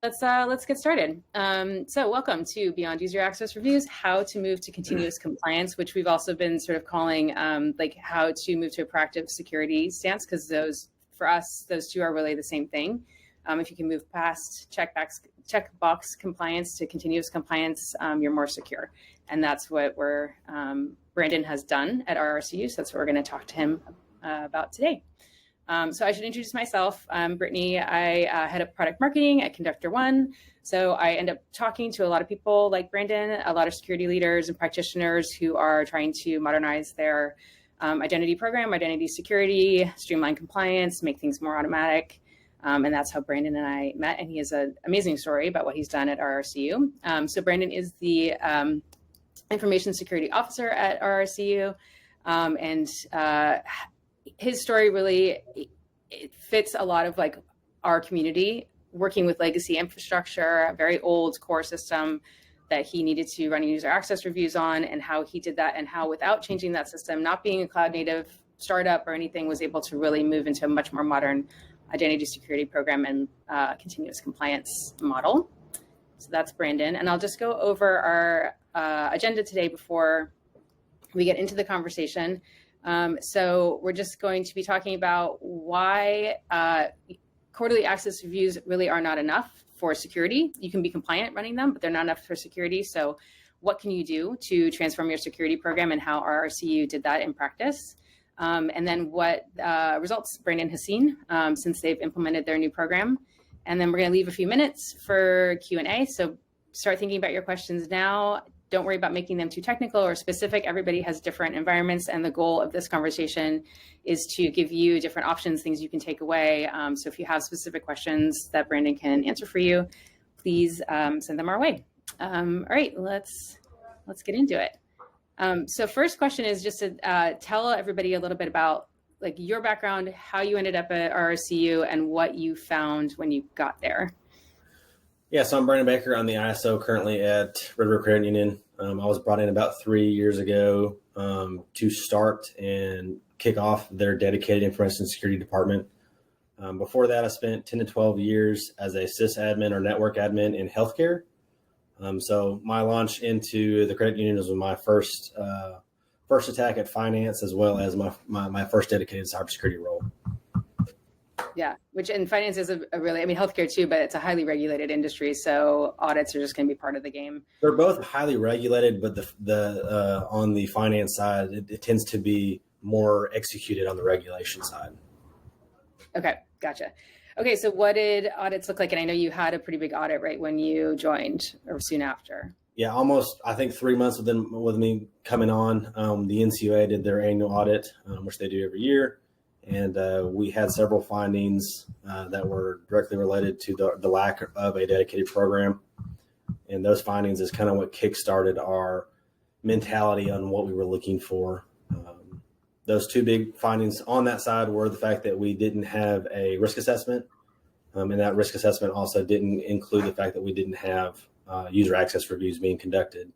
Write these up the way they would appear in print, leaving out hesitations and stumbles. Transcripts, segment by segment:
Let's get started. So welcome to Beyond User Access Reviews, how to move to continuous compliance, which we've also been sort of calling like how to move to a proactive security stance, because for us, those two are really the same thing. If you can move past checkbox compliance to continuous compliance, you're more secure. And that's what Brandon has done at RRCU. So that's what we're going to talk to him about today. So I should introduce myself. I'm Brittany. I head up product marketing at Conductor One. So I end up talking to a lot of people like Brandon, a lot of security leaders and practitioners who are trying to modernize their identity program, identity security, streamline compliance, make things more automatic. And that's how Brandon and I met. And he has an amazing story about what he's done at RRCU. So Brandon is the Information Security Officer at RRCU. His story really it fits a lot of like our community, working with legacy infrastructure, a very old core system that he needed to run user access reviews on, and how he did that, and how without changing that system, not being a cloud native startup or anything, was able to really move into a much more modern identity security program and continuous compliance model. So that's Brandon. And I'll just go over our agenda today before we get into the conversation. So we're just going to be talking about why quarterly access reviews really are not enough for security. You can be compliant running them, but they're not enough for security. So what can you do to transform your security program, and how RRCU did that in practice? And then what results Brandon has seen since they've implemented their new program. And then we're going to leave a few minutes for Q&A. So start thinking about your questions now. Don't worry about making them too technical or specific. Everybody has different environments, and the goal of this conversation is to give you different options, things you can take away. So if you have specific questions that Brandon can answer for you, please send them our way. All right, let's get into it. So first question is just to tell everybody a little bit about like your background, how you ended up at RRCU, and what you found when you got there. Yeah, so I'm Brandon Baker. I'm the ISO currently at Red River Credit Union. I was brought in about 3 years ago to start and kick off their dedicated information security department. Before that, I spent 10 to 12 years as a sysadmin or network admin in healthcare. So my launch into the credit union was my first attack at finance, as well as my first dedicated cybersecurity role. Yeah, which in finance is a really, I mean, healthcare too, but it's a highly regulated industry. So audits are just going to be part of the game. They're both highly regulated, but the on the finance side, it tends to be more executed on the regulation side. Okay, gotcha. Okay, so what did audits look like? And I know you had a pretty big audit right when you joined, or soon after. Yeah, almost, I think 3 months with me coming on. The NCUA did their annual audit, which they do every year. And we had several findings that were directly related to the lack of a dedicated program. And those findings is kind of what kickstarted our mentality on what we were looking for. Those two big findings on that side were the fact that we didn't have a risk assessment. And that risk assessment also didn't include the fact that we didn't have user access reviews being conducted,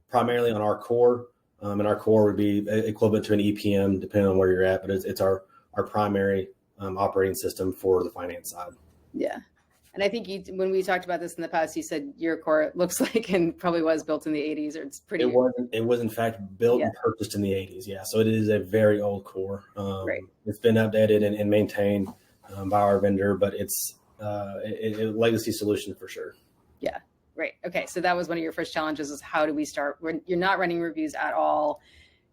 primarily on our core. And our core would be equivalent to an EPM, depending on where you're at, but it's our primary operating system for the finance side. Yeah. And I think when we talked about this in the past, you said your core looks like, and probably was built in the 80s, or it's pretty. It was in fact built and purchased in the 80s. Yeah. So it is a very old core. Right. It's been updated and maintained by our vendor, but it's a legacy solution for sure. Yeah. Right. Okay. So that was one of your first challenges, is how do we start when you're not running reviews at all?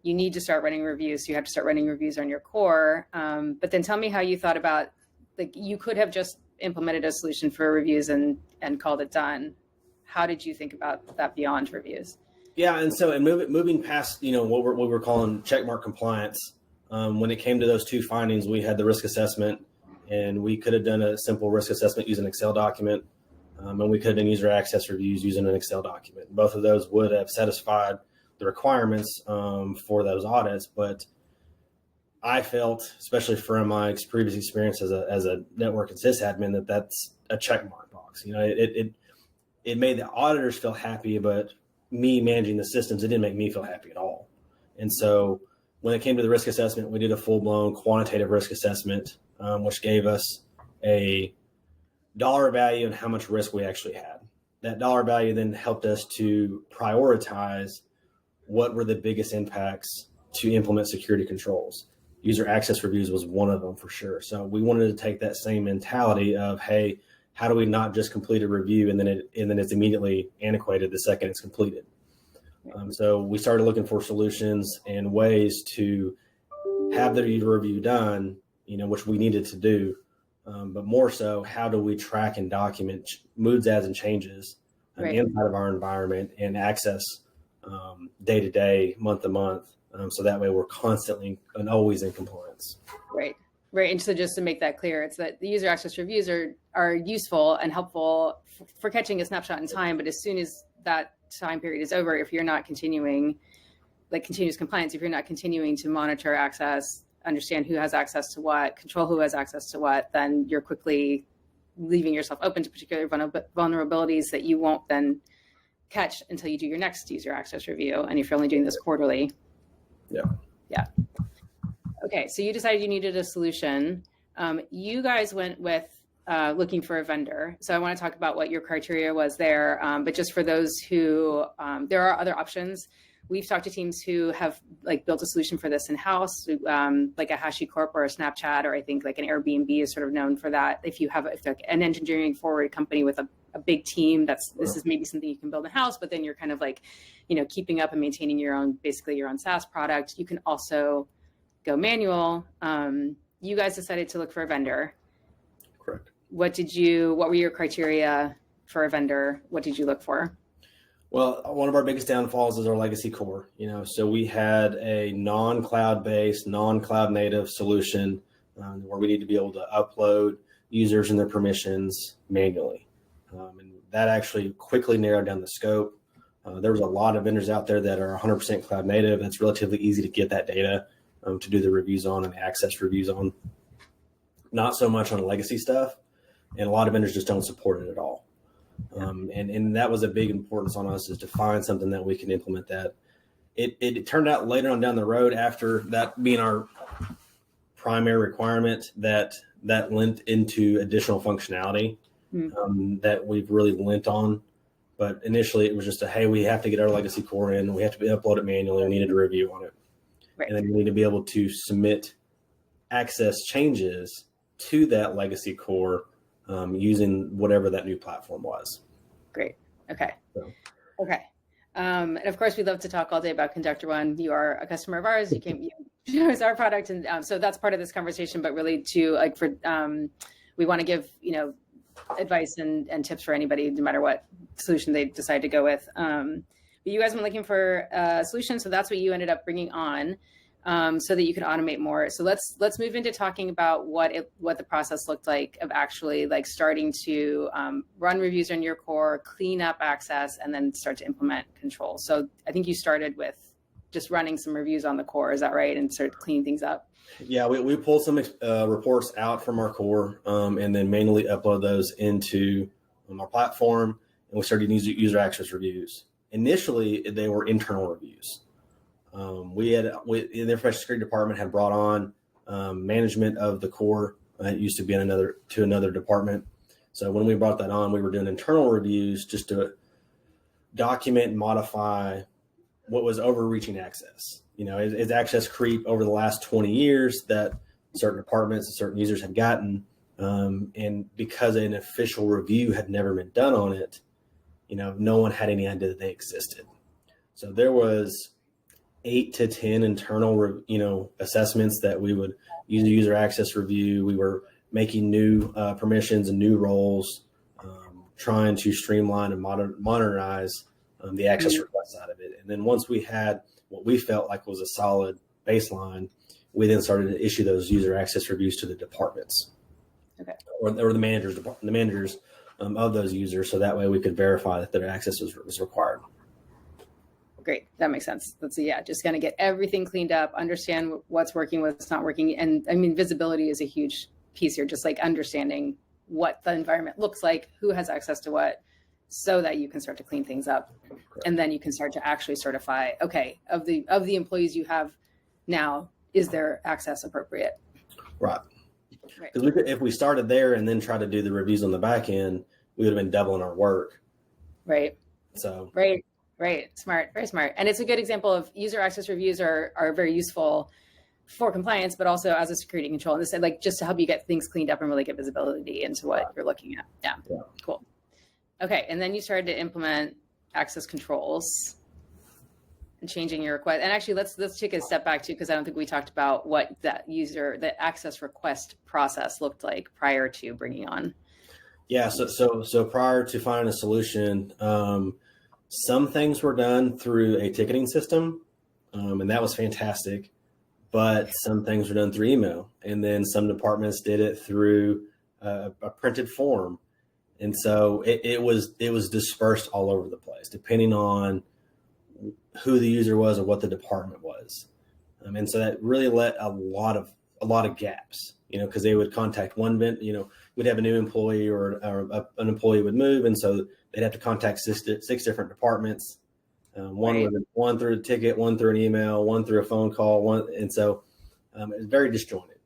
You need to start running reviews. So you have to start running reviews on your core. But then tell me how you thought about, like, you could have just implemented a solution for reviews and called it done. How did you think about that beyond reviews? Yeah. And so, moving past, what we're calling checkmark compliance, when it came to those two findings, we had the risk assessment, and we could have done a simple risk assessment using an Excel document. And we could have done user access reviews using an Excel document. Both of those would have satisfied the requirements for those audits, but I felt, especially from my previous experience as a network and sysadmin, that's a check mark box. It made the auditors feel happy, but me managing the systems, it didn't make me feel happy at all. And so when it came to the risk assessment, we did a full-blown quantitative risk assessment, which gave us a dollar value and how much risk we actually had. That dollar value then helped us to prioritize what were the biggest impacts to implement security controls. User access reviews was one of them for sure. So we wanted to take that same mentality of, hey, how do we not just complete a review and then it's immediately antiquated the second it's completed? So we started looking for solutions and ways to have the review done, which we needed to do. But more so, how do we track and document moods, adds, and changes inside of our environment and access day to day, month to month, so that way we're constantly and always in compliance. Right. And so just to make that clear, it's that the user access reviews are useful and helpful for catching a snapshot in time. But as soon as that time period is over, if you're not continuing, like continuous compliance, if you're not continuing to monitor access, understand who has access to what, control who has access to what, then you're quickly leaving yourself open to particular vulnerabilities that you won't then catch until you do your next user access review. And if you're only doing this quarterly. Yeah. Okay, so you decided you needed a solution. You guys went with looking for a vendor. So I want to talk about what your criteria was there. But just for those who, there are other options. We've talked to teams who have built a solution for this in-house, like a HashiCorp or a Snapchat, or I think like an Airbnb is sort of known for that. If like an engineering forward company with a big team, this is maybe something you can build in-house, but then you're kind of keeping up and maintaining basically your own SaaS product. You can also go manual. You guys decided to look for a vendor. Correct. What were your criteria for a vendor? What did you look for? Well, one of our biggest downfalls is our legacy core, so we had a non-cloud based, non-cloud native solution where we need to be able to upload users and their permissions manually. And that actually quickly narrowed down the scope. There was a lot of vendors out there that are 100% cloud native. It's relatively easy to get that data to do the reviews on and access reviews on. Not so much on legacy stuff. And a lot of vendors just don't support it at all. And that was a big importance on us, is to find something that we can implement that. It turned out later on down the road, after that being our primary requirement, that lent into additional functionality that we've really lent on. But initially it was just hey, we have to get our legacy core in, we have to upload it manually, we needed a review on it. Right. And then we need to be able to submit access changes to that legacy core using whatever that new platform was. Great. Okay. Okay. And of course, we'd love to talk all day about Conductor One. You are a customer of ours. You chose our product, and so that's part of this conversation. But really, we want to give advice and tips for anybody, no matter what solution they decide to go with. But you guys have been looking for a solution, so that's what you ended up bringing on. So that you can automate more. So let's move into talking about what the process looked like of actually starting to run reviews on your core, clean up access, and then start to implement controls. So I think you started with just running some reviews on the core. Is that right? And start cleaning things up. Yeah, we pulled some reports out from our core and then manually upload those into our platform, and we started using user access reviews. Initially, they were internal reviews. The information security department had brought on management of the core. It used to be in another department. So when we brought that on, we were doing internal reviews just to document and modify what was overreaching access. Is access creep over the last 20 years that certain departments and certain users had gotten, and because an official review had never been done on it, no one had any idea that they existed. So there was 8 to 10 internal, assessments that we would use a user access review. We were making new permissions and new roles, trying to streamline and modernize the access request side of it. And then once we had what we felt like was a solid baseline, we then started to issue those user access reviews to the departments, or the managers of those users, so that way we could verify that their access was required. Great. That makes sense. Just kind of get everything cleaned up, understand what's working, what's not working. And I mean, visibility is a huge piece here, just understanding what the environment looks like, who has access to what, so that you can start to clean things up. Correct. And then you can start to actually certify, okay, of the employees you have now, is their access appropriate? Right. Right. Because if we started there and then tried to do the reviews on the back end, we would have been doubling our work. Right. So Right. Right. Smart. Very smart. And it's a good example of user access reviews are very useful for compliance, but also as a security control. And this like just to help you get things cleaned up and really get visibility into what you're looking at. Yeah. Cool. Okay. And then you started to implement access controls and changing your request. And actually, let's take a step back too, because I don't think we talked about what the access request process looked like prior to bringing on. Yeah. So prior to finding a solution, some things were done through a ticketing system, and that was fantastic. But some things were done through email, and then some departments did it through a printed form, and so it was dispersed all over the place, depending on who the user was or what the department was, and so that really let a lot of gaps, because they would contact one vent, we'd have a new employee or an employee would move, and so they'd have to contact six different departments. One through a ticket, one through an email, one through a phone call, and so it's very disjointed.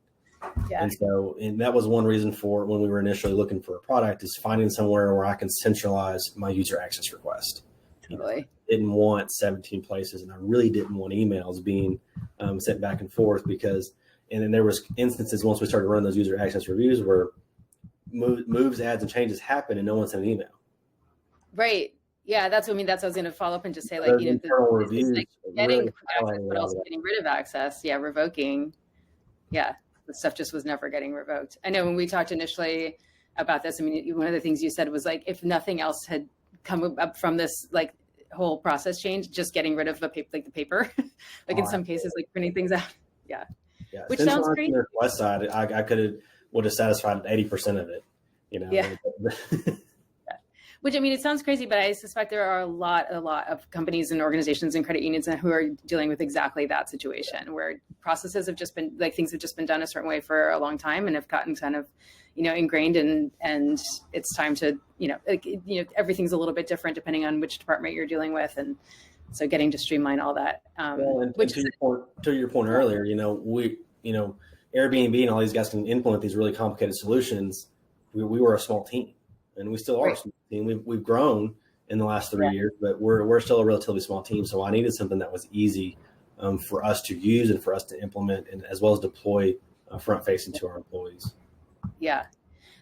Yeah. And that was one reason for when we were initially looking for a product is finding somewhere where I can centralize my user access request. Totally. I didn't want 17 places, and I really didn't want emails being sent back and forth and then there was instances once we started running those user access reviews where moves, adds, and changes happen and no one sent an email. Right. Yeah, that's what I was going to follow up and just say, like, internal reviews, like getting really access, but also getting rid of access. Yeah, revoking. Yeah, the stuff just was never getting revoked. I know when we talked initially about this, one of the things you said was like, if nothing else had come up from this, like whole process change, just getting rid of the paper, like in some cases, like printing things out. Yeah. Which sounds great. On the west side, I would have satisfied 80% of it. Yeah. Which it sounds crazy, but I suspect there are a lot of companies and organizations and credit unions who are dealing with exactly that situation where processes have just been like things have just been done a certain way for a long time and have gotten kind of, ingrained and it's time to, everything's a little bit different depending on which department you're dealing with. And so getting to streamline all that. To your point earlier, Airbnb and all these guys can implement these really complicated solutions. We were a small team. And we still are a small team. We've grown in the last 3 years, but we're still a relatively small team. So I needed something that was easy for us to use and for us to implement, and as well as deploy front facing to our employees. Yeah.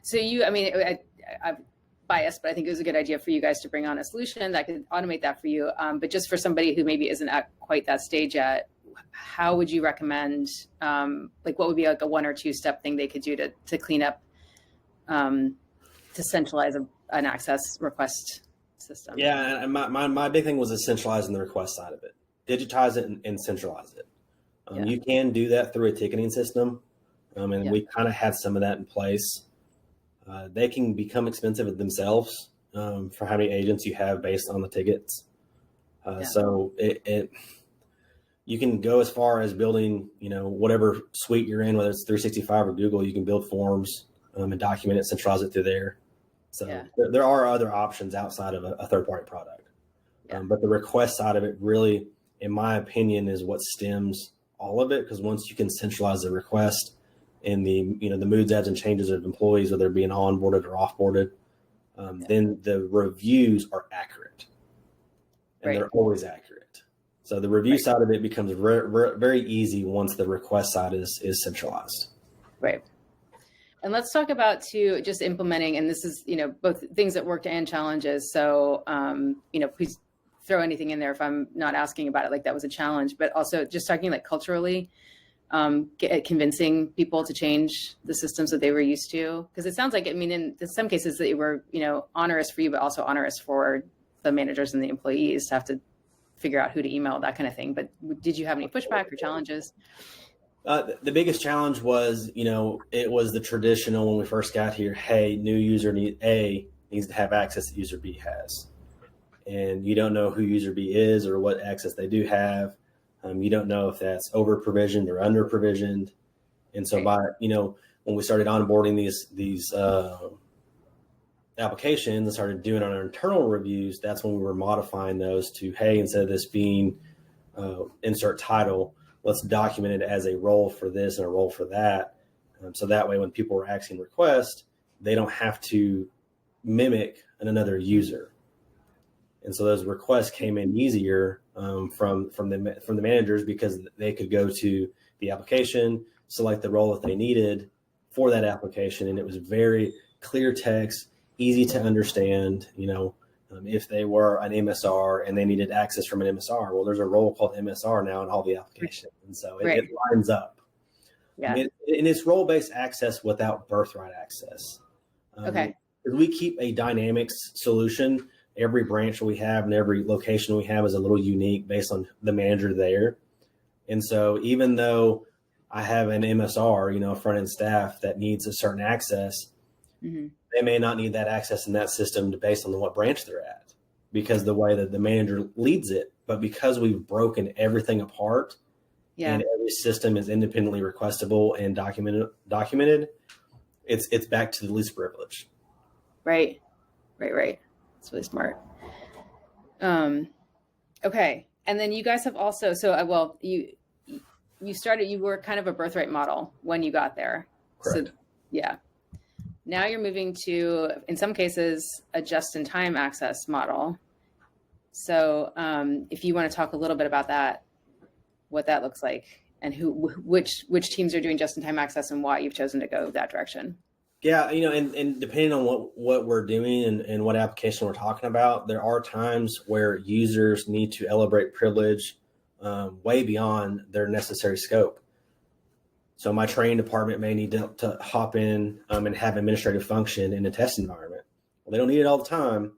So I'm biased, but I think it was a good idea for you guys to bring on a solution that could automate that for you. But just for somebody who maybe isn't at quite that stage yet, how would you recommend? What would be like a 1 or 2 step thing they could do to clean up? To centralize an access request system. Yeah, and my big thing was centralizing the request side of it. Digitize it and centralize it. You can do that through a ticketing system, and we kind of had some of that in place. They can become expensive themselves for how many agents you have based on the tickets. So you can go as far as building, whatever suite you're in, whether it's 365 or Google, you can build forms and document it, centralize it through there. So there are other options outside of a third-party product. But the request side of it really, in my opinion, is what stems all of it. Because once you can centralize the request and the moods, adds, and changes of employees, whether they're being onboarded or offboarded, then the reviews are accurate. And they're always accurate. So the review side of it becomes very easy once the request side is centralized. Right. And let's talk about just implementing, and this is, both things that worked and challenges. So, please throw anything in there if I'm not asking about it, like that was a challenge, but also just talking like culturally, convincing people to change the systems that they were used to. Because it sounds like, in some cases they were, onerous for you, but also onerous for the managers and the employees to have to figure out who to email, that kind of thing. But did you have any pushback or challenges? The biggest challenge was, it was the traditional when we first got here, hey, new user needs to have access that user B has. And you don't know who user B is or what access they do have. You don't know if that's over provisioned or under provisioned. And so when we started onboarding these applications and started doing our internal reviews, that's when we were modifying those to, hey, instead of this being insert title, let's document it as a role for this and a role for that. So that way, when people are asking requests, they don't have to mimic another user. And so those requests came in easier from the managers, because they could go to the application, select the role that they needed for that application, and it was very clear text, easy to understand. If they were an MSR and they needed access from an MSR, well, there's a role called MSR now in all the applications, and so it lines up. Yeah. And it's role-based access without birthright access. Okay. We keep a dynamics solution. Every branch we have and every location we have is a little unique based on the manager there. And so even though I have an MSR, front end staff that needs a certain access, they may not need that access in that system based on what branch they're at, because the way that the manager leads it. But because we've broken everything apart, and every system is independently requestable and documented, it's back to the least privilege. Right. It's really smart. Okay. And then you guys have also, you were kind of a birthright model when you got there. Correct. So, yeah. Now you're moving to, in some cases, a just-in-time access model. So if you want to talk a little bit about that, what that looks like, and which teams are doing just-in-time access and why you've chosen to go that direction. Yeah, and depending on what we're doing and what application we're talking about, there are times where users need to elevate privilege way beyond their necessary scope. So my training department may need to hop in and have administrative function in a test environment. Well, they don't need it all the time.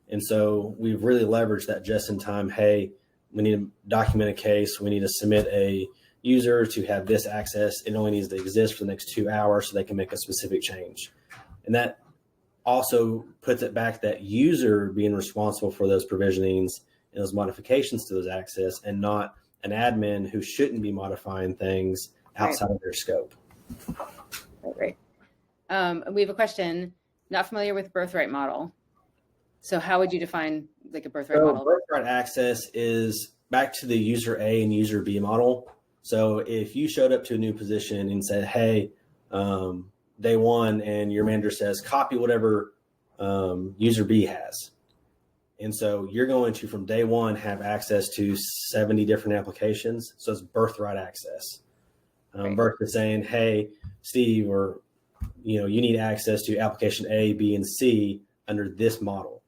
And so we've really leveraged that just-in-time, hey, we need to document a case, we need to submit a user to have this access. It only needs to exist for the next 2 hours so they can make a specific change. And that also puts it back that user being responsible for those provisionings and those modifications to those access, and not an admin who shouldn't be modifying things outside of their scope. Right. We have a question, not familiar with birthright model. So how would you define like a birthright model? Birthright access is back to the user A and user B model. So if you showed up to a new position and said, hey, day one, and your manager says, copy whatever user B has. And so you're going to, from day one, have access to 70 different applications. So it's birthright access. Versus saying, hey, Steve, or, you need access to application A, B, and C under this model.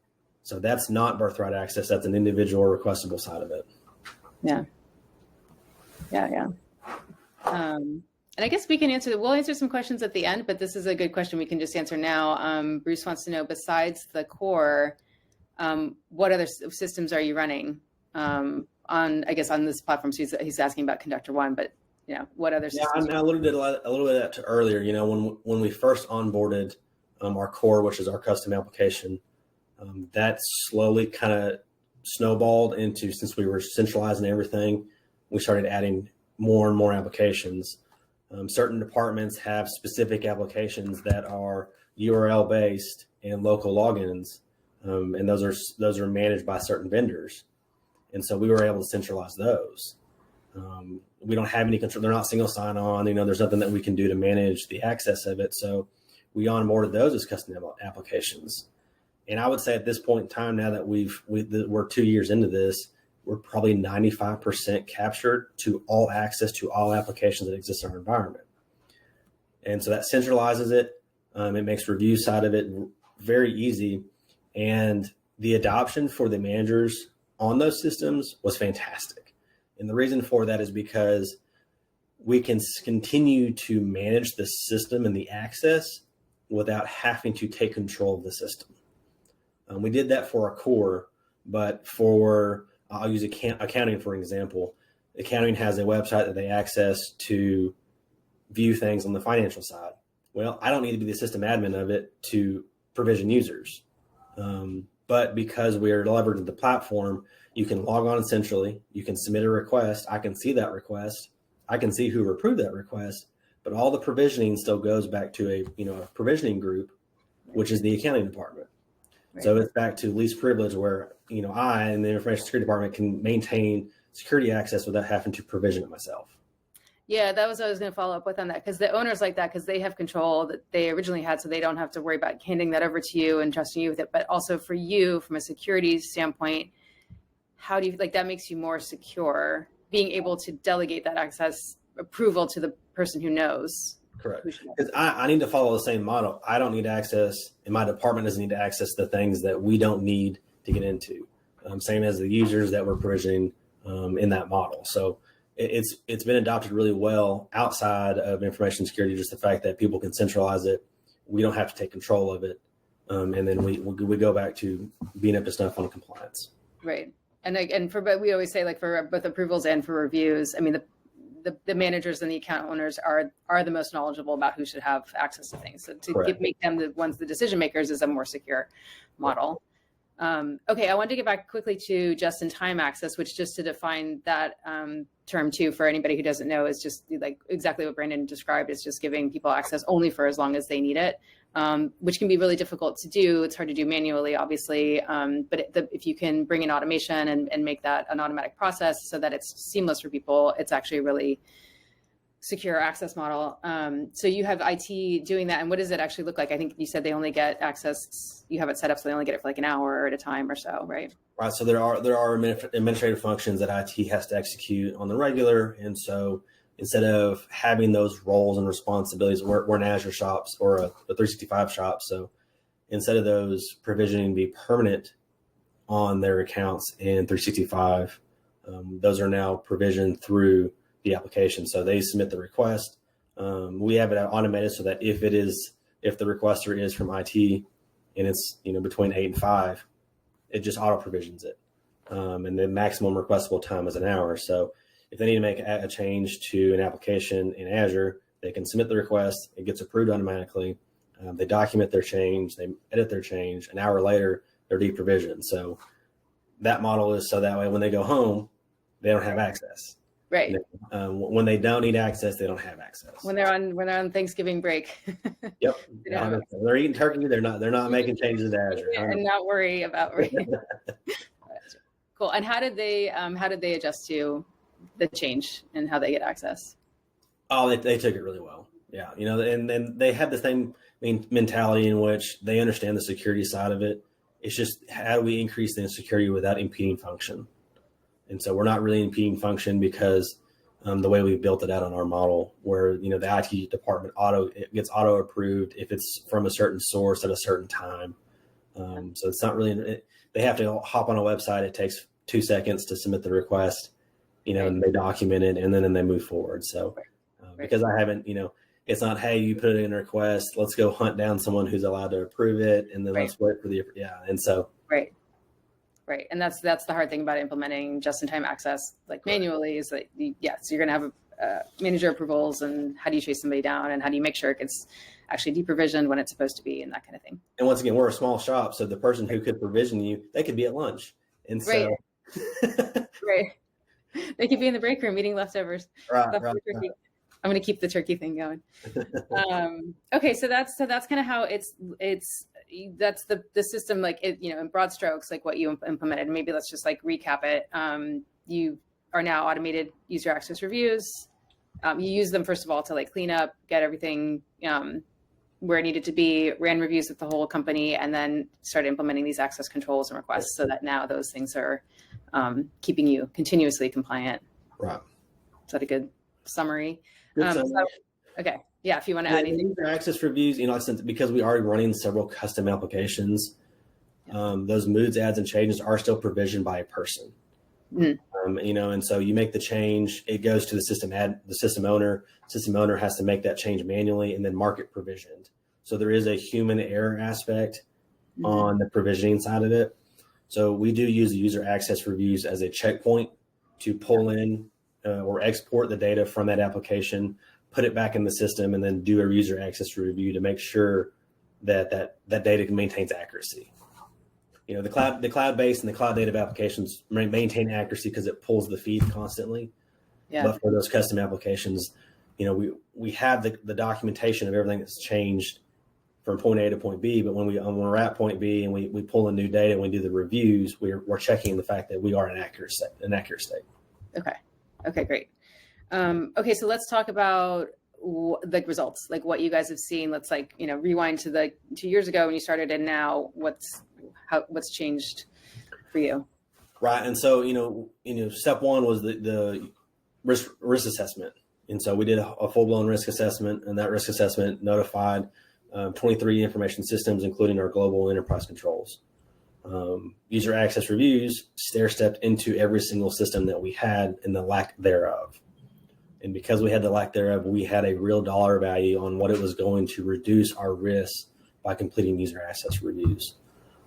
So that's not birthright access. That's an individual requestable side of it. Yeah. And I guess we'll answer some questions at the end, but this is a good question we can just answer now. Bruce wants to know, besides the core, what other systems are you running on this platform? So he's asking about Conductor One, but what other systems? Yeah, I alluded a little bit of that earlier. When we first onboarded our core, which is our custom application, that slowly kind of snowballed into, since we were centralizing everything, we started adding more and more applications. Certain departments have specific applications that are URL based and local logins, and those are managed by certain vendors. And so we were able to centralize those. We don't have any control; they're not single sign-on. There's nothing that we can do to manage the access of it. So we onboarded those as custom applications. And I would say at this point in time, now that we're 2 years into this, we're probably 95% captured to all access to all applications that exist in our environment. And so that centralizes it. It makes review side of it very easy. And the adoption for the managers on those systems was fantastic. And the reason for that is because we can continue to manage the system and the access without having to take control of the system. We did that for our core, but I'll use accounting for example. Accounting has a website that they access to view things on the financial side. Well, I don't need to be the system admin of it to provision users. But because we are leveraging the platform, you can log on centrally, you can submit a request, I can see that request, I can see who approved that request, but all the provisioning still goes back to a provisioning group, which is the accounting department. Right. So it's back to least privilege, where I and the information security department can maintain security access without having to provision it myself. Yeah, that was what I was going to follow up with on that, because the owners like that because they have control that they originally had, so they don't have to worry about handing that over to you and trusting you with it. But also for you, from a security standpoint, how do you like that makes you more secure, being able to delegate that access approval to the person who knows? Correct. Because I need to follow the same model. I don't need access, and my department doesn't need to access the things that we don't need to get into. Same as the users that we're provisioning in that model. So it's been adopted really well outside of information security. Just the fact that people can centralize it, we don't have to take control of it, and then we go back to being up to snuff on compliance. Right. And but we always say, like, for both approvals and for reviews, I mean, the managers and the account owners are the most knowledgeable about who should have access to things. So to make them the ones, the decision makers, is a more secure model. Okay, I wanted to get back quickly to just-in-time access, which, just to define that term too, for anybody who doesn't know, is just like exactly what Brandon described. It's just giving people access only for as long as they need it, which can be really difficult to do. It's hard to do manually, obviously, but if you can bring in automation and make that an automatic process so that it's seamless for people, it's actually a really secure access model. So you have IT doing that, and what does it actually look like? I think you said they only get access, you have it set up so they only get it for like an hour at a time or so, right? Right. So there are administrative functions that IT has to execute on the regular, and so instead of having those roles and responsibilities, we're an Azure shops or a 365 shop. So instead of those provisioning be permanent on their accounts in 365, those are now provisioned through the application. So they submit the request. We have it automated so that if the requester is from IT and it's between 8 and 5, it just auto provisions it. And the maximum requestable time is an hour. So if they need to make a change to an application in Azure, they can submit the request. It gets approved automatically. They document their change. They edit their change. An hour later, they're deprovisioned. So that model is so that way when they go home, they don't have access. Right. When they don't need access, they don't have access. When they're on Thanksgiving break. Yep. They're eating turkey. They're not making changes to Azure. And not worry about. Right. Cool. And how did they adjust to the change and how they get access? Oh, they took it really well. Yeah. And they have the same mentality in which they understand the security side of it. It's just, how do we increase the security without impeding function? And so we're not really impeding function because the way we built it out on our model, where the IT department gets auto approved if it's from a certain source at a certain time. So it's not really, they have to hop on a website. It takes 2 seconds to submit the request, and they document it and then they move forward. So because I haven't, it's not, hey, you put it in a request, let's go hunt down someone who's allowed to approve it, and then let's wait for and so. Right. And that's the hard thing about implementing just-in-time access, like manually, is that, so you're going to have manager approvals, and how do you chase somebody down, and how do you make sure it gets actually deprovisioned when it's supposed to be, and that kind of thing. And once again, we're a small shop, so the person who could provision you, they could be at lunch. And so. Right. They could be in the break room eating leftovers. Right. I'm going to keep the turkey thing going. Okay, so that's kind of how that's the system, like in broad strokes, like what you implemented. Maybe let's just like recap it. You are now automated user access reviews. You use them, first of all, to like clean up, get everything where it needed to be, ran reviews with the whole company, and then started implementing these access controls and requests so that now those things are keeping you continuously compliant. Right. Is that a good summary? Okay. Yeah. If you want to add anything. User access reviews, because we are running several custom applications, those moods, adds, and changes are still provisioned by a person. Mm-hmm. And so you make the change, it goes to the system owner. System owner has to make that change manually and then mark it provisioned. So there is a human error aspect on the provisioning side of it. So we do use the user access reviews as a checkpoint to pull in or export the data from that application, put it back in the system, and then do a user access review to make sure that data maintains accuracy. The cloud-based and the cloud native applications maintain accuracy because it pulls the feed constantly. Yeah. But for those custom applications, we have the documentation of everything that's changed from point A to point B. But when we're at point B and we pull in new data and we do the reviews, we're checking the fact that we are an accurate state. Okay, great. Okay, so let's talk about the results, like what you guys have seen. Let's rewind to the 2 years ago when you started, and now what's changed for you? Right. And so, step one was the risk assessment. And so we did a full blown risk assessment, and that risk assessment notified 23 information systems, including our global enterprise controls. User access reviews stair-stepped into every single system that we had and the lack thereof. And because we had the lack thereof, we had a real dollar value on what it was going to reduce our risk by completing user access reviews.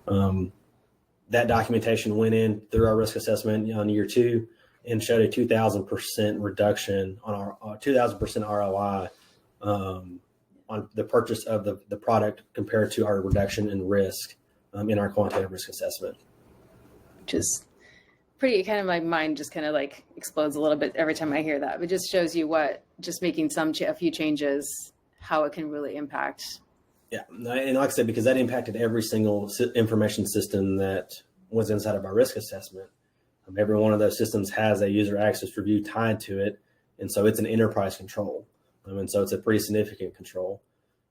That documentation went in through our risk assessment on year 2 and showed a 2,000% reduction on our 2,000% ROI on the purchase of the product compared to our reduction in risk in our quantitative risk assessment. Which is pretty, kind of, my mind just kind of like explodes a little bit every time I hear that. It just shows you what just making a few changes, how it can really impact. Yeah, and like I said, because that impacted every single information system that was inside of our risk assessment. Every one of those systems has a user access review tied to it, and so it's an enterprise control, and so it's a pretty significant control.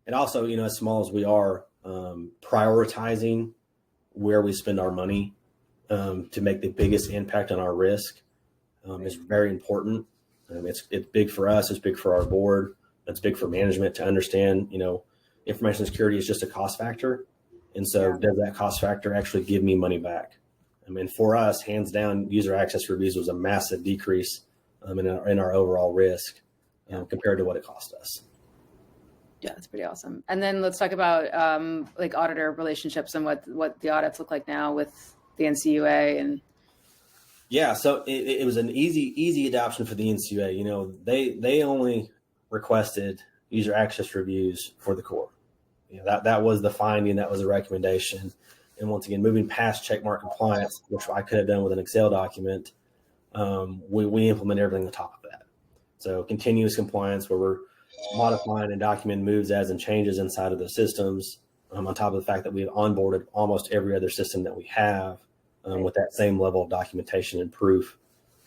And also, as small as we are, prioritizing where we spend our money to make the biggest impact on our risk is very important. It's big for us. It's big for our board. It's big for management to understand. Information security is just a cost factor, and so does that cost factor actually give me money back? For us, hands down, user access reviews was a massive decrease in our overall risk compared to what it cost us. Yeah, that's pretty awesome. And then let's talk about auditor relationships and what the audits look like now with the NCUA. And yeah, so it was an easy adoption for the NCUA. They only requested user access reviews for the core. That was the finding, that was the recommendation. And once again, moving past checkmark compliance, which I could have done with an Excel document, we implement everything on top of that. So continuous compliance, where we're modifying and documenting moves, adds, and changes inside of the systems, on top of the fact that we've onboarded almost every other system that we have with that same level of documentation and proof.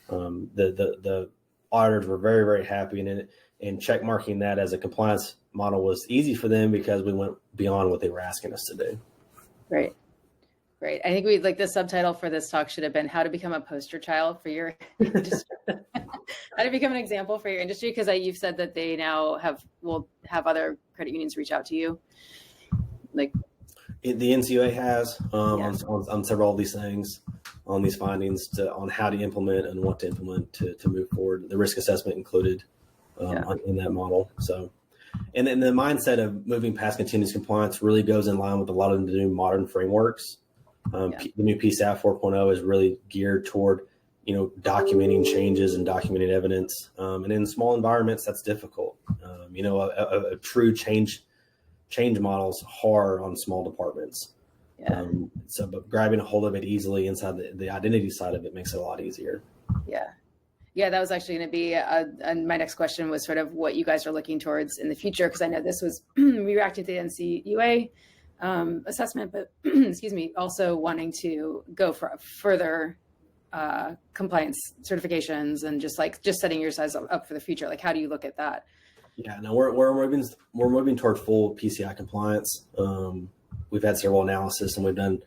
The auditors were very, very happy, and checkmarking that as a compliance model was easy for them because we went beyond what they were asking us to do. Great. I think the subtitle for this talk should have been how to become a poster child for your industry. How to become an example for your industry, because you've said that they now will have other credit unions reach out to you. The NCUA has on several of these things, on these findings, on how to implement and what to implement to move forward. The risk assessment included in that model. So, and then the mindset of moving past continuous compliance really goes in line with a lot of the new modern frameworks. The new PSAF 4.0 is really geared toward, documenting changes and documenting evidence. And in small environments, that's difficult. A true change model is hard on small departments. But grabbing a hold of it easily inside the identity side of it makes it a lot easier. Yeah, that was actually going to be my next question, was sort of what you guys are looking towards in the future, because I know this was reacting to the NCUA assessment, but excuse me, also wanting to go for further compliance certifications and just setting yourselves up for the future. Like, how do you look at that? Yeah, no, we're moving toward full PCI compliance. We've had several analysis, and we've done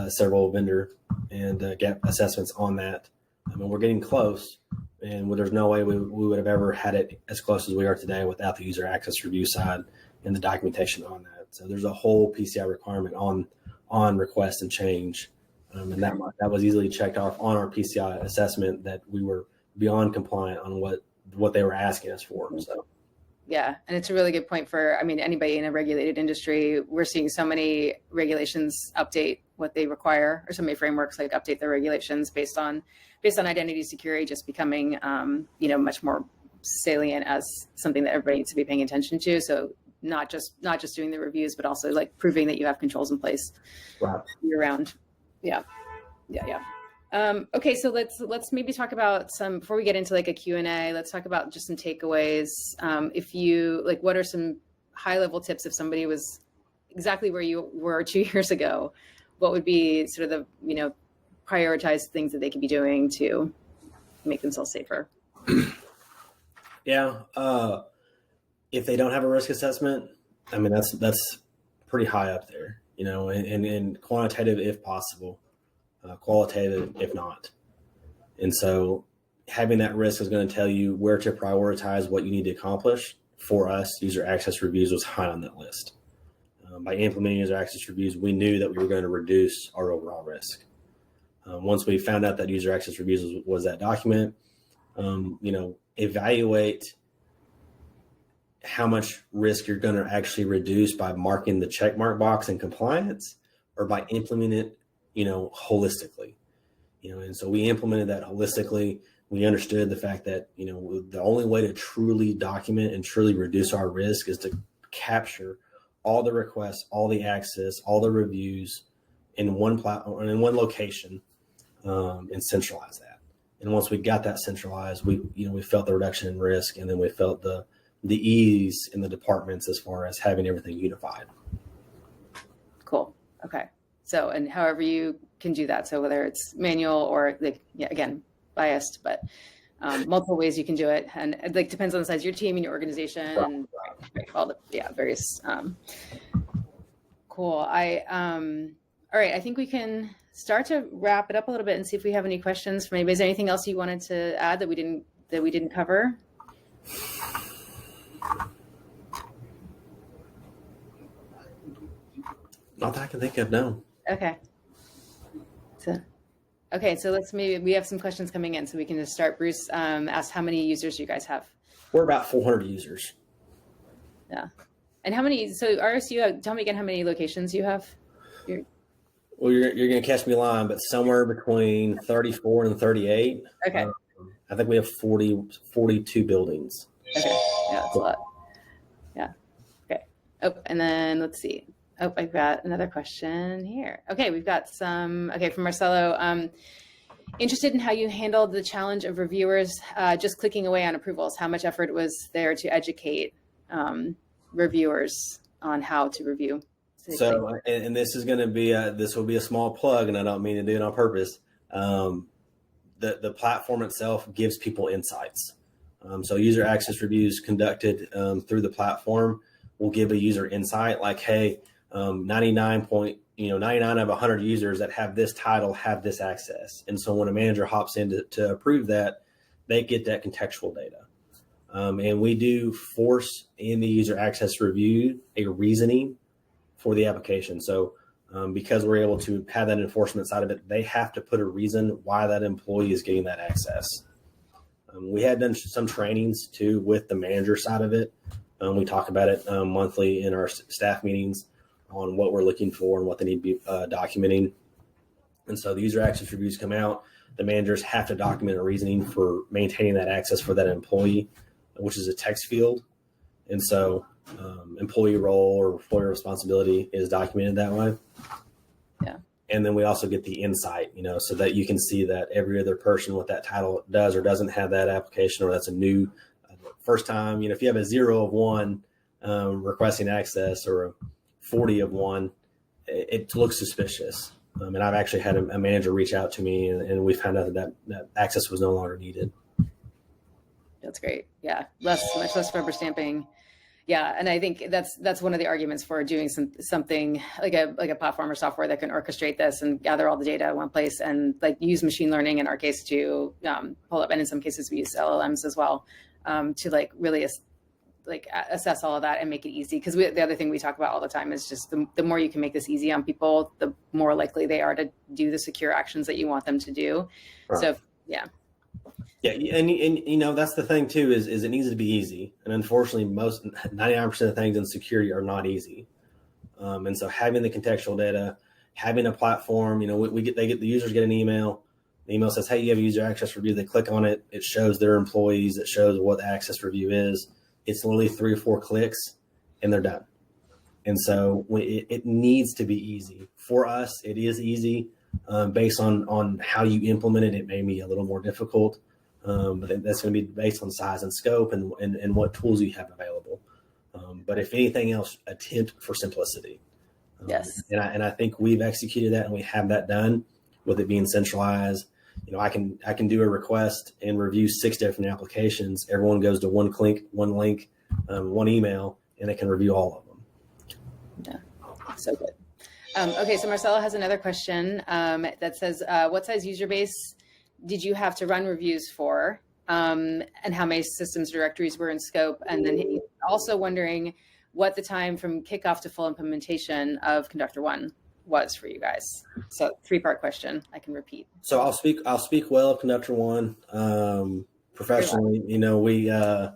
several vendor and gap assessments on that. We're getting close, and there's no way we would have ever had it as close as we are today without the user access review side and the documentation on that. So there's a whole PCI requirement on request and change, and that was easily checked off on our PCI assessment that we were beyond compliant on what they were asking us for. So. Yeah, and it's a really good point for, anybody in a regulated industry. We're seeing so many regulations update what they require, or so many frameworks update their regulations based on identity security just becoming, much more salient as something that everybody needs to be paying attention to. So not just doing the reviews, but also proving that you have controls in place year round. Yeah. Okay, so let's maybe talk about some, before we get into a Q&A, let's talk about just some takeaways. If you what are some high level tips if somebody was exactly where you were 2 years ago? What would be sort of the prioritized things that they could be doing to make themselves safer? Yeah. If they don't have a risk assessment, I mean, that's pretty high up there, and quantitative if possible, qualitative if not. And so having that risk is going to tell you where to prioritize what you need to accomplish. For us, user access reviews was high on that list. By implementing user access reviews, we knew that we were going to reduce our overall risk. Once we found out that user access reviews was that document, evaluate how much risk you're going to actually reduce by marking the check mark box in compliance or by implementing it, holistically. And so we implemented that holistically. We understood the fact that, the only way to truly document and truly reduce our risk is to capture all the requests, all the access, all the reviews in one platform, in one location, and centralize that. And once we got that centralized, we felt the reduction in risk, and then we felt the ease in the departments as far as having everything unified. Cool. Okay. So, and however you can do that. So whether it's manual or again, biased, but multiple ways you can do it. And it depends on the size of your team and your organization and all the, various, cool. All right. I think we can start to wrap it up a little bit and see if we have any questions from anybody. Is there anything else you wanted to add that we didn't cover? Not that I can think of, no. Okay. So we have some questions coming in, so we can just start. Bruce asked how many users you guys have. We're about 400 users. Yeah. And how many, so RRCU, tell me again how many locations you have? Well, you're going to catch me lying, but somewhere between 34 and 38. Okay. I think we have 42 buildings. Okay. Yeah, that's a lot. Yeah. Okay. Oh, and then let's see. Oh, I've got another question here. Okay, we've got some, from Marcelo. Interested in how you handled the challenge of reviewers just clicking away on approvals. How much effort was there to educate reviewers on how to review? So, and this is going to be, this will be a small plug, and I don't mean to do it on purpose. The platform itself gives people insights. So user access reviews conducted through the platform will give a user insight like, hey, 99 of 100 users that have this title have this access. And so when a manager hops in to approve that, they get that contextual data. And we do force in the user access review a reasoning for the application. So because we're able to have that enforcement side of it, they have to put a reason why that employee is getting that access. We had done some trainings too with the manager side of it. We talk about it monthly in our staff meetings on what we're looking for and what they need to be documenting. And so the user access reviews come out. The managers have to document a reasoning for maintaining that access for that employee, which is a text field. And so employee role or employer responsibility is documented that way. Yeah. And then we also get the insight, so that you can see that every other person with that title does or doesn't have that application, or that's a new first time. If you have a 0 of 1 requesting access or a 40 of 1, it looks suspicious. And I've actually had a manager reach out to me, and we found out that access was no longer needed. That's great. Yeah, much less rubber stamping. Yeah, and I think that's one of the arguments for doing something like a platform or software that can orchestrate this and gather all the data in one place, and use machine learning in our case to pull up, and in some cases we use LLMs as well to really assess all of that and make it easy. Because the other thing we talk about all the time is just the more you can make this easy on people, the more likely they are to do the secure actions that you want them to do. Right. So yeah. Yeah, and that's the thing too is it needs to be easy, and unfortunately, 99% of things in security are not easy. And so having the contextual data, having a platform, the users get an email. The email says, "Hey, you have a user access review." They click on it. It shows their employees. It shows what the access review is. It's literally 3 or 4 clicks, and they're done. And so it needs to be easy. For us, it is easy. Based on how you implement it, it may be a little more difficult. But that's going to be based on size and scope and what tools you have available. But if anything else, attempt for simplicity. Yes. And I think we've executed that, and we have that done with it being centralized. I can do a request and review 6 different applications. Everyone goes to one link, one email, and it can review all of them. Yeah, so good. Okay, so Marcelo has another question that says, what size user base did you have to run reviews for? And how many systems directories were in scope? And then he's also wondering what the time from kickoff to full implementation of Conductor One was for you guys. So 3-part question. I can repeat. So I'll speak well of Conductor One. Professionally, we I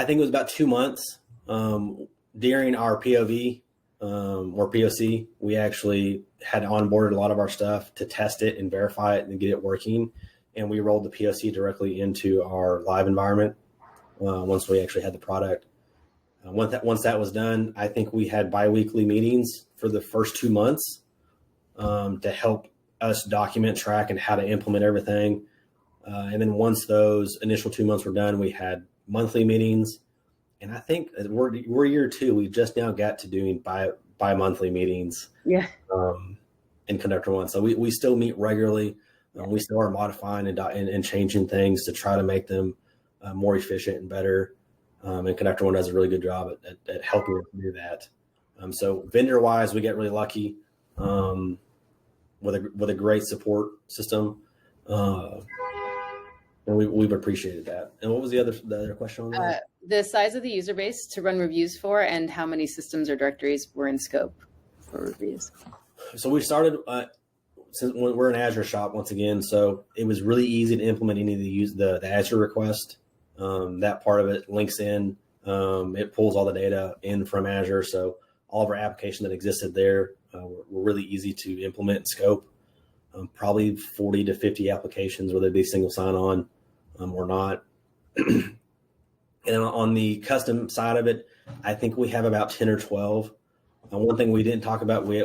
think it was about 2 months during our POV or POC. We actually had onboarded a lot of our stuff to test it and verify it and get it working. And we rolled the POC directly into our live environment once we actually had the product. Once that was done, I think we had biweekly meetings for the first 2 months to help us document, track, and how to implement everything. And then once those initial 2 months were done, we had monthly meetings. And I think we're year 2. We just now got to doing bi-monthly meetings. Yeah. In Conductor One. So we still meet regularly. We still are modifying and changing things to try to make them more efficient and better. And Conductor One does a really good job at helping us do that. So vendor wise, we get really lucky with a great support system. And we've appreciated that. And what was the other question on that? The size of the user base to run reviews for, and how many systems or directories were in scope for reviews? So we started since we're an Azure shop once again, so it was really easy to implement any of the Azure request. That part of it links in. It pulls all the data in from Azure, so all of our application that existed there were really easy to implement and scope. Probably 40 to 50 applications, whether it be single sign-on or not. And on the custom side of it, I think we have about 10 or 12. One thing we didn't talk about, we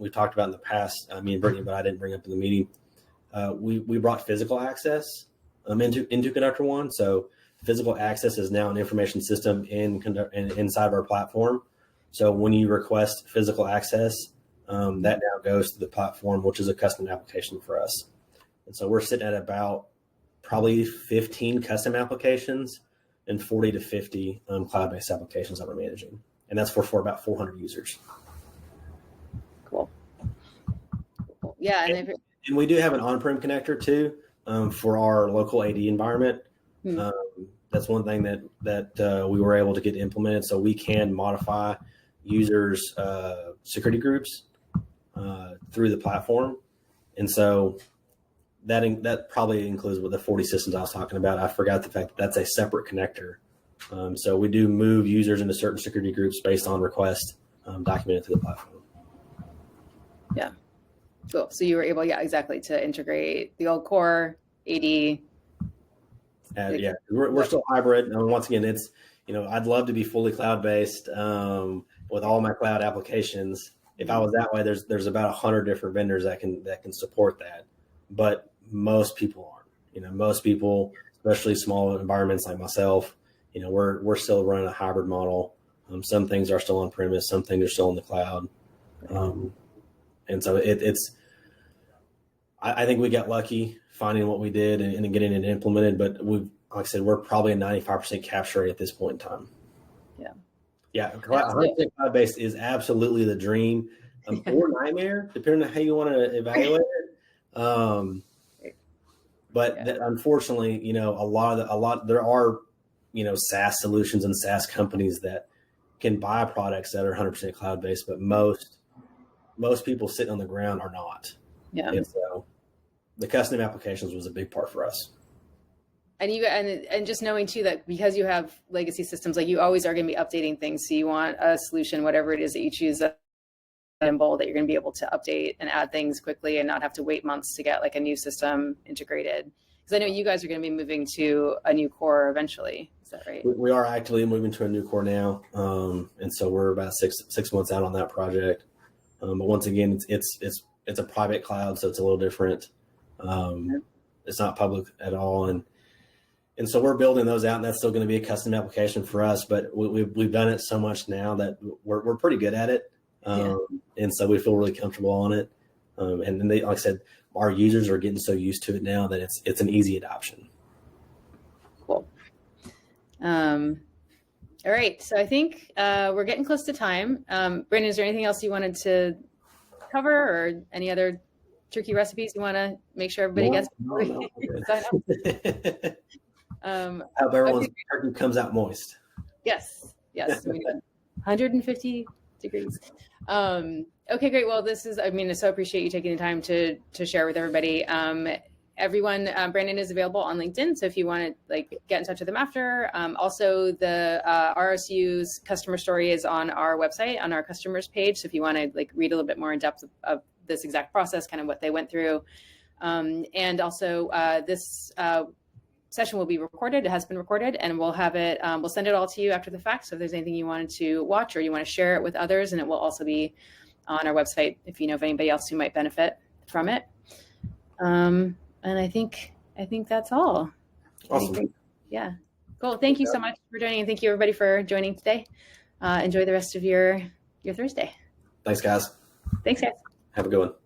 talked about in the past, me and Brittany, but I didn't bring up in the meeting. We brought physical access into Conductor One. So physical access is now an information system inside of our platform. So when you request physical access, that now goes to the platform, which is a custom application for us. And so we're sitting at about probably 15 custom applications and 40 to 50 cloud-based applications that we're managing. And that's for about 400 users. Cool. Yeah. And we do have an on-prem connector too for our local AD environment. That's one thing that we were able to get implemented. So we can modify users' security groups through the platform. And so that probably includes with the 40 systems I was talking about. I forgot the fact that that's a separate connector. So we do move users into certain security groups based on request documented through the platform. Yeah. Cool. So you were able, exactly, to integrate the old core AD. Yeah, we're still hybrid. Once again, it's, I'd love to be fully cloud-based with all my cloud applications. If I was that way, there's about 100 different vendors that can support that. But most people aren't. Most people, especially small environments like myself, we're still running a hybrid model. Some things are still on premise, some things are still in the cloud. And so I think we got lucky finding what we did and getting it implemented, but like I said, we're probably a 95% capture rate at this point in time. Yeah. 100% cloud-based is absolutely the dream or nightmare, depending on how you want to evaluate it. Unfortunately, there are, SaaS solutions and SaaS companies that can buy products that are 100% cloud-based, but most people sitting on the ground are not. Yeah. And so the custom applications was a big part for us. And just knowing too that because you have legacy systems, like you always are going to be updating things. So you want a solution, whatever it is that you choose, in bold, that you're going to be able to update and add things quickly and not have to wait months to get like a new system integrated. Because I know you guys are going to be moving to a new core eventually. Is that right? We are actively moving to a new core now, and so we're about six months out on that project. But once again, it's a private cloud, so it's a little different. It's not public at all, and so we're building those out, and that's still going to be a custom application for us. But we've done it so much now that we're pretty good at it, and so we feel really comfortable on it. And then they, like I said, our users are getting so used to it now that it's an easy adoption. Cool. All right. So I think we're getting close to time. Brandon, is there anything else you wanted to cover, or any other tricky recipes you want to make sure everybody gets? No. Okay. Hope everyone's turkey comes out moist. Yes. 150 degrees. Okay, great. Well, I so appreciate you taking the time to share with everybody. Everyone, Brandon is available on LinkedIn, so if you want to get in touch with him after. Also, the RRCU's customer story is on our website, on our customers page. So if you want to read a little bit more in depth of this exact process, kind of what they went through, and also this session will be recorded. It has been recorded, and we'll have it. We'll send it all to you after the fact. So if there's anything you wanted to watch or you want to share it with others, and it will also be on our website if you know of anybody else who might benefit from it. And I think that's all. Awesome. Yeah. Cool. Thank you so much for joining, and thank you everybody for joining today. Enjoy the rest of your Thursday. Thanks, guys. Thanks, guys. Have a good one.